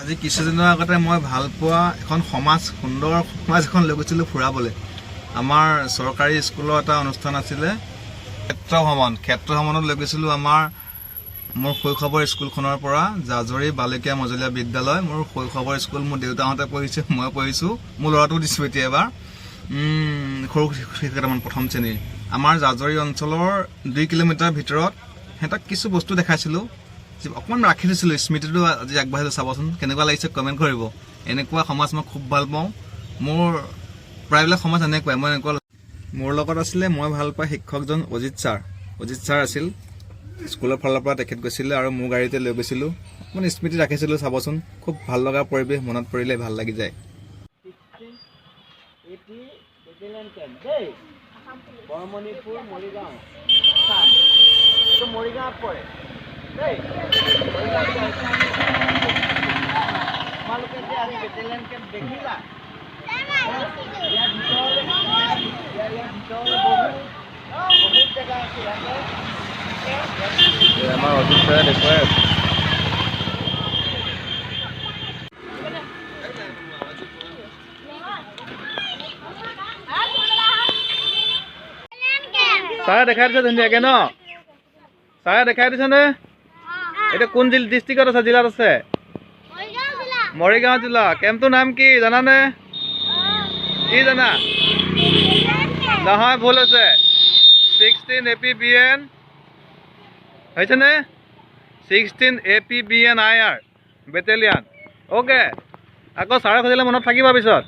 আজি কিছুদিনৰ আগতে মই ভাল পোৱা এখন সমাজ সুন্দৰ সমাজ এখন লৈ গৈছিলোঁ ফুৰাবলৈ। আমাৰ চৰকাৰী স্কুলৰ এটা অনুষ্ঠান আছিলে ক্ষেত্ৰ ভ্ৰমণত লৈ গৈছিলোঁ। মোৰ শৈশৱৰ স্কুলখনৰ পৰা জাজৰি বালিকা মজলীয়া বিদ্যালয়, মোৰ শৈশৱৰ স্কুল। মোৰ দেউতাহঁতে পঢ়িছে, মই পঢ়িছোঁ, মোৰ ল'ৰাটোও দিছোঁ এতিয়া এবাৰ সৰু কেইটামান প্ৰথম শ্ৰেণীৰ। আমাৰ জাজৰি অঞ্চলৰ 2 কিলোমিটাৰ ভিতৰত সিহঁতক কিছু বস্তু দেখাইছিলোঁ, অকণমান ৰাখি দিছিলোঁ, স্মৃতিটো আজি আগবাঢ়িলোঁ। চাবচোন কেনেকুৱা লাগিছে, কমেণ্ট কৰিব। এনেকুৱা সমাজ মই খুব ভাল পাওঁ। মোৰ প্ৰায়বিলাক সমাজ এনেকুৱাই। মোৰ লগত আছিলে মই ভাল পোৱা শিক্ষকজন অজিত ছাৰ আছিল। স্কুলৰ ফালৰ পৰা তেখেত গৈছিলে আৰু মোৰ গাড়ীতে লৈ গৈছিলোঁ। অকণমান স্মৃতি ৰাখিছিলোঁ। চাবচোন খুব ভাল লগা পৰিৱেশ, মনত পৰিলে ভাল লাগি যায়। বৰমণিপুৰ মৰিগাঁও মৰিগাঁৱত পৰে দেই। তোমালোকে যে আজি বেটেলিয়ান কেম্প দেখিলা, ইয়াৰ ভিতৰলৈ বহুত জেগা আছে। আমাৰ অজিত ছাৰে দেখুৱাই আছে। ছাৰে দেখাই দিছে ধুনীয়াকে ন? ছাৰে দেখাই দিছেনে? এতিয়া কোন ডিষ্ট্ৰিক্টত আছে, জিলাত আছে? মৰিগাঁও জিলা। কেম্পটোৰ নাম কি জানানে? কি জানা? নহয়, ভুল হৈছে। 16 APBN হৈছেনে? 16 APBN IR বেটেলিয়ান। অ'কে, আকৌ ছাৰে খুজিলে মনত থাকিব, পিছত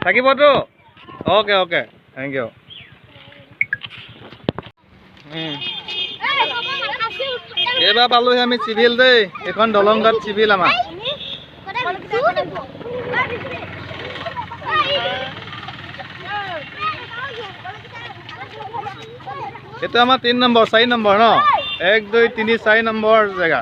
থাকিবতো? Okay, thank you. এইবাৰ পালোহি আমি চিভিল দেই। এইখন দলংঘাট চিভিল আমাৰ। এইটো আমাৰ 3 নম্বৰ 4 নম্বৰ ন? 1 2 3 4 নম্বৰ জেগা।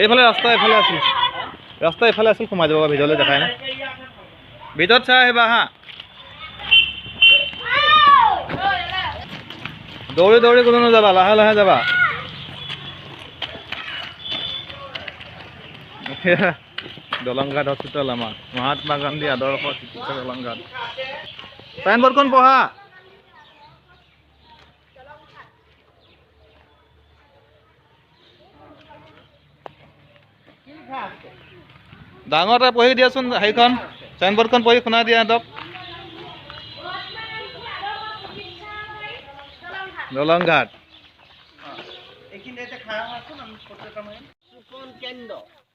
এইফালে ৰাস্তা এইফালে আছিল, সোমাই যাব ভিতৰলৈ, দেখাই নাই। ভিতৰত চাই আহিবা হা। দৌৰি কোনো নাযাবা, লাহে যাবা। দলংঘাট হস্পিটেল আমাৰ মহাত্মা গান্ধী আদৰ্শ চিকিৎসা দলংঘাট। চাইনবৰ্ডখন পঢ়া। ডাঙৰতে পঢ়ি দিয়াচোন সেইখন চাইনবৰ্ডখন পঢ়ি শুনাই দিয়া সিহঁতক। দলংঘাট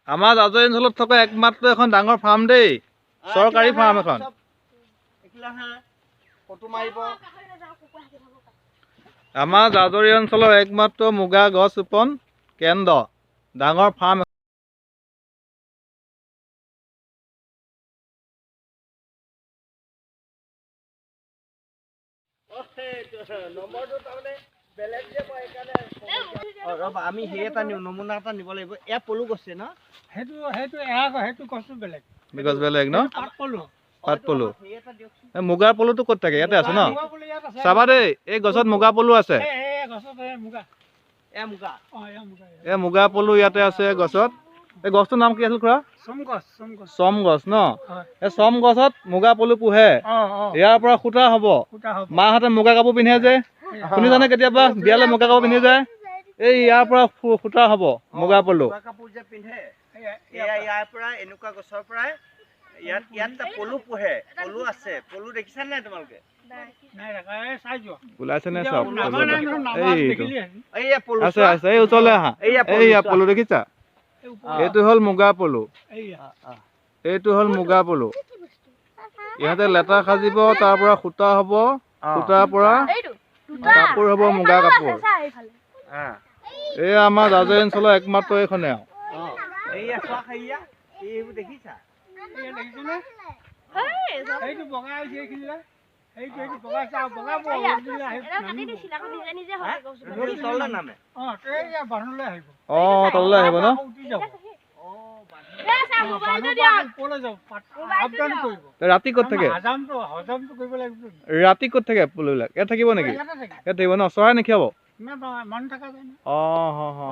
আমাৰ জাজৰি অঞ্চলত থকা একমাত্ৰ এখন ডাঙৰ ফাৰ্ম দেই, চৰকাৰী ফাৰ্ম এখন। আমাৰ জাজৰি অঞ্চলৰ একমাত্ৰ মুগা গছ ৰোপণ কেন্দ্ৰ, ডাঙৰ ফাৰ্ম। আমি সেই এটা নমুনা এটা নিব লাগিব। এয়া পলু গছে ন? সেইটো গছটো বেলেগ ন? পাট পলু। মুগাৰ পলুটো ক'ত থাকে? ইয়াতে আছে ন? চাবা দেই, এই গছত মুগা পলু আছে। এই মুগা পলু ইয়াতে আছে গছত। এই গছটোৰ নাম কি আছিল খুৰা? চম গছ ন? এই চম গছত মুগা পলু পোহে। ইয়াৰ পৰা সূতা হ'ব। মাহঁতে মুগা কাপোৰ পিন্ধে যে, শুনিছানে? কেতিয়াবা বিয়ালৈ মুগা কাপোৰ পিন্ধি যায়। এই ইয়াৰ পৰা সূতা হ'ব মুগা পলু। কাপোৰ যে পিন্ধে, ইয়াৰ পৰা এনেকুৱা গছৰ পৰাই ইয়াত পলু পোহে। পলু আছে, পলু দেখিছা নাই তোমালোকে? ওলাইছে নে চব? আছে আছে, এই ওচৰলৈ আহা। এইয়া পলু দেখিছা? এইটো হ'ল মুগা পলু। ইহঁতে লেটা সাজিব, তাৰ পৰা সূতা হ'ব, সূতাৰ পৰা কাপোৰ হ'ব, মুগা কাপোৰ। এই আমাৰ জাজৰি অঞ্চলৰ একমাত্ৰ এইখনে আৰু। এইটো বগা হৈছে এইখিনিলে এইটো বগা চাও বগাব দিলে আহি নদী তললৈ নামে এই বান্ধলৈ আহিব তললৈ আহিব ন উঠি যাব ওপৰলৈ যাব সাৱধান কৰিব ৰাতি ক'ত থাকে হজমটো কৰিব লাগিব ৰাতি ক'ত থাকে পলুবিলাক ইয়াত থাকিব নেকি ইয়াত থাকিব ন চৰাই নেখিয়াব মন থকা যায় ন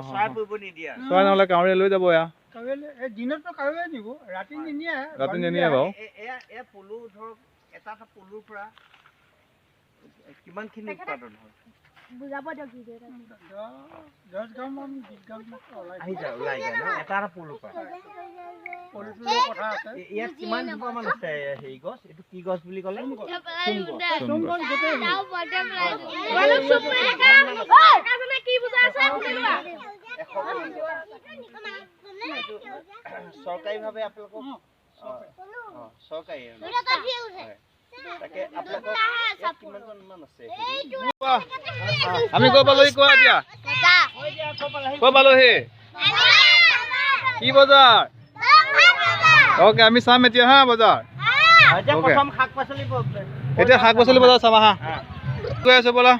চৰাই পৰিব নিদিয়া চৰাই নহ'লে কাউৰীয়ে লৈ যাব এয়া এই দিনততো কাউৰীয়ে নিব ৰাতি নিনিয়ে বাৰু এয়া পলু ধৰক এটা পলুৰ পৰা কিমানখিনি উৎপাদন হয় বুজাব দিয়ক 10 গ্ৰাম মান 20 গ্ৰাম আহি যায় ওলাই যায় ন এটা পলুৰ পৰা পলুটোৰ কথা আছে ইয়াত কিমান মান আছে হেৰি গছ এইটো কি গছ বুলি ক'লে চৰকাৰীভাৱে আপোনালোকক চৰকাৰী তাকে আপোনালোকৰ কিমান মান আছে আমি কৈ পালোহি কোৱা এতিয়া কৈ পালোহি কি বজাৰ অ'কে আমি চাম এতিয়া হা বজাৰ প্ৰথম শাক পাচলি এতিয়া শাক পাচলি বজাৰ চাম আহা গৈ আছো ব'লা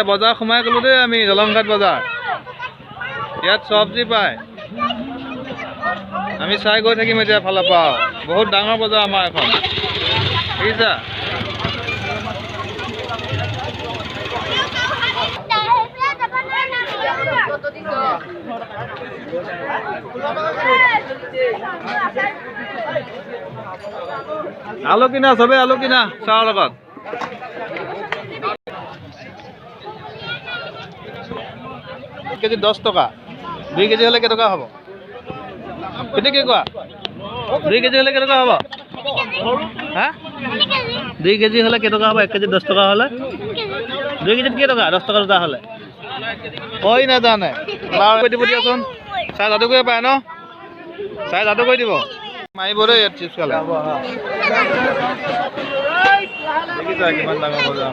বজাৰ সোমাই গ'লো দেই আমি দলংঘাট বজাৰ ইয়াত চব্জি পায় আমি চাই গৈ থাকিম এতিয়া ফালৰ পৰা বহুত ডাঙৰ বজাৰ আমাৰ এখন দেখিছা আলু কিনা চবে আলু কিনা চাহৰ লগত কেজি 10 টকা 2 কেজি হ'লে কেইটকা হ'ব কেতিয়া কি কোৱা 2 কেজি হ'লে কেইটকা হ'ব হা 2 কেজি হ'লে কেইটকা হ'ব 1 কেজি 10 টকা হ'লে 2 কেজিত কেইটকা 10 টকা দুটা হ'লে কৈ নাজানে কৈ দিব দিয়াচোন চাই যাদু কৰি পায় ন চাই যাদু কৰি দিব মাৰিব দেই ইয়াত চিপছ খালে দেখিছা কিমান ডাঙৰ বজাৰ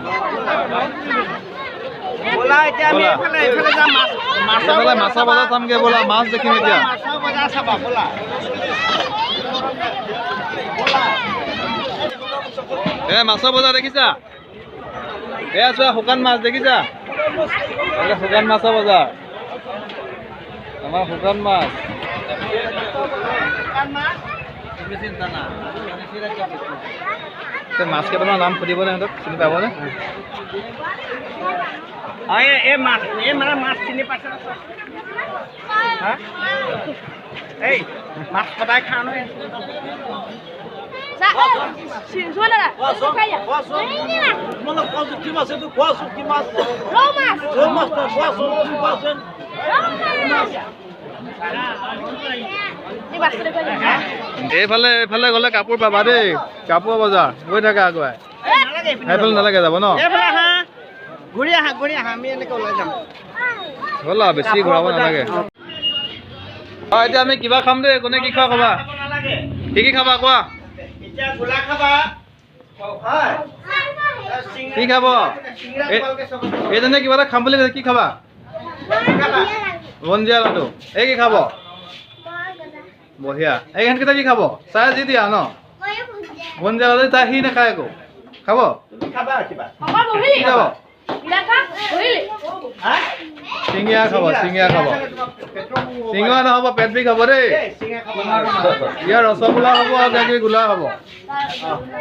ব'লা এতিয়া আমি এইফালে যাম মাছৰ বজাৰ চামগে ব'লা মাছ দেখিম এতিয়া মাছৰ বজাৰ চাবা ব'লা মাছৰ বজাৰ দেখিছা এয়া চোৱা শুকান মাছ দেখিছা শুকান মাছৰ বজাৰ আমাৰ শুকান মাছ মাছ কেইটামান নাম সুধিবনে সিহঁতক চিনি পাবনে মাছ চিনি পাইছে এই মাছ সদায় খাওঁ নহয় এইফালে এইফালে গ'লে কাপোৰ পাবা দেই কাপোৰ বজাৰ গৈ থাকা আগুৱাই সেইফালে নালাগে যাব ন ঘূৰি আহা আমি এনেকৈ ওলাই যাম হ'ল আৰু বেছি ঘূৰাব নালাগে এতিয়া আমি কিবা খাম দেই কোনে কি খোৱা খাবা কি খাবা কোৱা কি খাব এইজনে কিবা এটা খাম বুলি কৈছে কি খাবা বঞ্জিয়া লাডু এই কি খাব বঢ়িয়া এইকেইটা কি খাব চাই যি দিয়া ন বঞ্জিয়া লাডু তাই সি নাখায় একো খাব কি খাব চিঙিয়া খাব চিঙিয়া নহ'ব পেট বিষ হ'ব দেই ইয়াৰ ৰসগোল্লা হ'ব আৰু কিবা গোলা হ'ব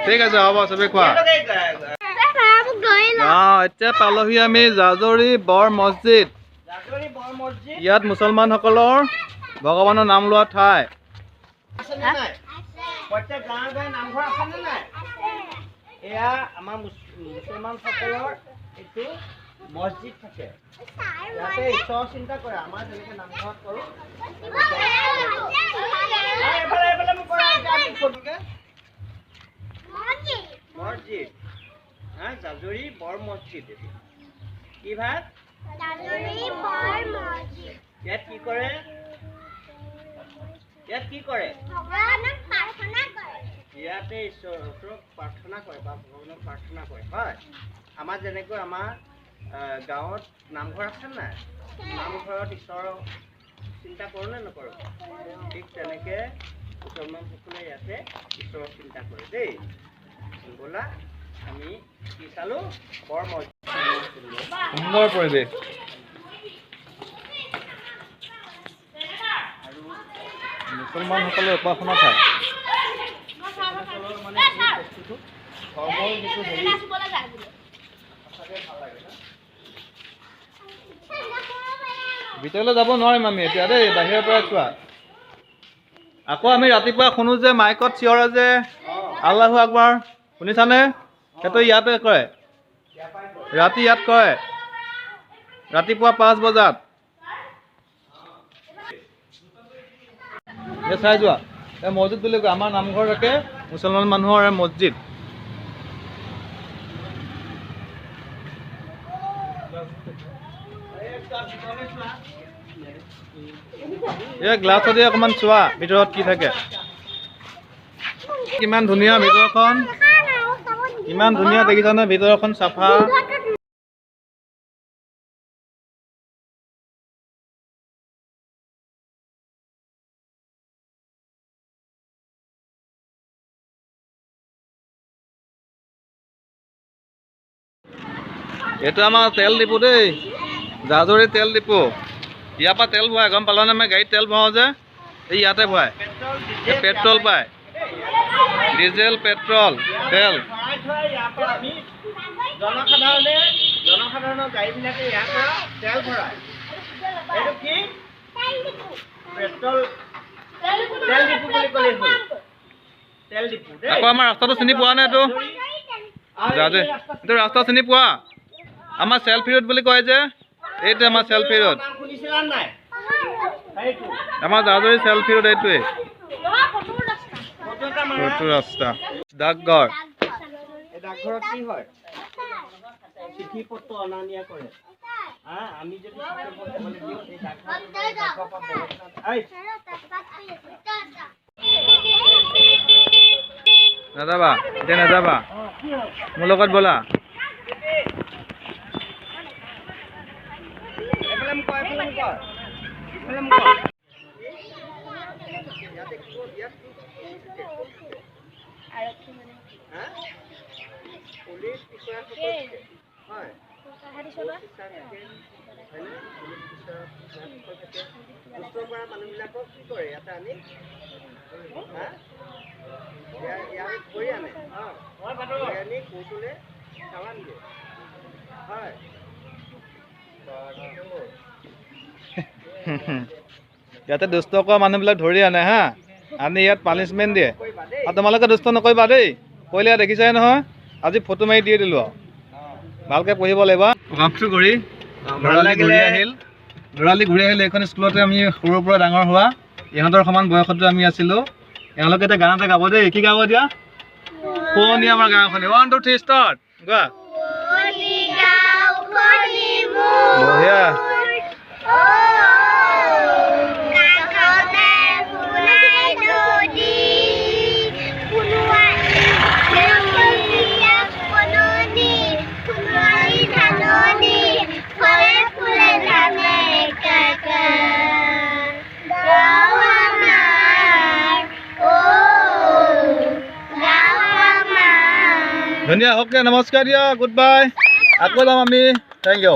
ঠিক আছে হ'ব চবেই খোৱা এতিয়া পালোহি আমি জাজৰি বৰ মছজিদ ইয়াত মুছলমানসকলৰ ভগৱানৰ নাম লোৱা ঠাই এয়া আমাৰ মুছলমানসকলৰ এইটো মছজিদ থাকে ইয়াতে ঈশ্বৰৰ চিন্তা কৰে আমাৰ যেনেকৈ নামঘৰত কৰোঁ মছজিদ জাজৰি বৰ মছজিদ কি ভাত ইয়াত কি কৰে ইয়াতে ঈশ্বৰক প্ৰাৰ্থনা কৰে বা ভগৱানক প্ৰাৰ্থনা কৰে হয় আমাৰ যেনেকৈ আমাৰ গাঁৱত নামঘৰ আছে নাই নামঘৰত ঈশ্বৰৰ চিন্তা কৰোঁ নে নকৰোঁ? ঠিক তেনেকৈ মুছলমানসকলে ইয়াতে ঈশ্বৰৰ চিন্তা কৰে দেই। ব'লা আমি কি চালোঁ? বৰ সুন্দৰ পৰিৱেশ। মুছলমানসকলে উপাসনা ঠাই। মানে এই বস্তুটো ধৰ্মৰ যিটো হেৰি সঁচাকৈ ভাল লাগে ন? ভিতৰলৈ যাব নোৱাৰিম আমি এতিয়া দেই, বাহিৰৰ পৰা চোৱা। আকৌ আমি ৰাতিপুৱা শুনো যে মাইকত চিঞৰে যে আল্লাহু আকবৰ, শুনিছানে? সেইটো ইয়াতে কয়, ৰাতি ইয়াত কয়, ৰাতিপুৱা 5 বজাত। চাই যোৱা, এই মছজিদ বুলি কয়, আমাৰ নামঘৰ থাকে মুছলমান মানুহৰ মছজিদ। এই গ্লাছতে অকণমান চোৱা ভিতৰত কি থাকে। কিমান ধুনীয়া ভিতৰখন, ইমান ধুনীয়া দেখিছানে? ভিতৰখন চাফা। এইটো আমাৰ তেল ডিপু দেই, জাজৰি তেল ডিপু। ইয়াৰ পৰা তেল ভৰাই, গম পালানে? আমি গাড়ীত তেল ভৰাওঁ যে, এই ইয়াতে ভৰাই। পেট্ৰল পায়, ডিজেল, পেট্ৰল, তেল। জনসাধাৰণৰ গাড়ীবিলাকে ইয়াৰ পৰা তেল ভৰাই। এইটো কি? পেট্ৰল তেল ডিপু বুলি ক'লেই হ'ল। তেল ডিপু দেই। আকৌ আমাৰ ৰাস্তাটো চিনি পোৱা নে? এইটো ৰাস্তা চিনি পোৱা? আমাৰ চেল্ফি ৰোড বুলি কয় যে, এইটো আমাৰ চেল্ফি ৰোড। শুনিছিলা নাই? আমাৰ জাজৰি চেল্ফি ৰোড এইটোৱে। সেইটো ৰাস্তা ডাকঘৰ। এই ডাকঘৰত কি হয়? চিঠি পত্ৰ অনা নিয়া কৰে। আমি যদি নাযাবা এতিয়া, নাযাবা মোৰ লগত ব'লা। মানুহবিলাকক কি কৰে ইয়াতে আনি ধৰি আনে, আনি কোৰ্টলে চালান দিয়ে। হয়, ইয়াতে দুষ্ট কৰা মানুহবিলাক ধৰি আনে হা, আনি ইয়াত পানিচমেণ্ট দিয়ে। আৰু তোমালোকে দুষ্ট নকৰিবা দেই, কৰিলে দেখিছাই নহয়, আজি ফটো মাৰি দিয়ে দিলোঁ আৰু। ভালকৈ পঢ়িব লাগিব। কামটো কৰি ল'ৰালি ঘূৰি আহিল। এইখন স্কুলতে আমি সৰুৰ পৰা ডাঙৰ হোৱা, ইহঁতৰ সমান বয়সতো আমি আছিলোঁ। এওঁলোকে এতিয়া গান এটা গাব দেই। কি গাব এতিয়া? শুৱনি আমাৰ গাঁওখনি। 1 2 3 ষ্টাৰ্ট। গোৱা। বঢ়িয়া। ধুনীয়া, হওক, নমস্কাৰ দিয়া, গুড বাই। আকৌ যাম আমি। Thank U.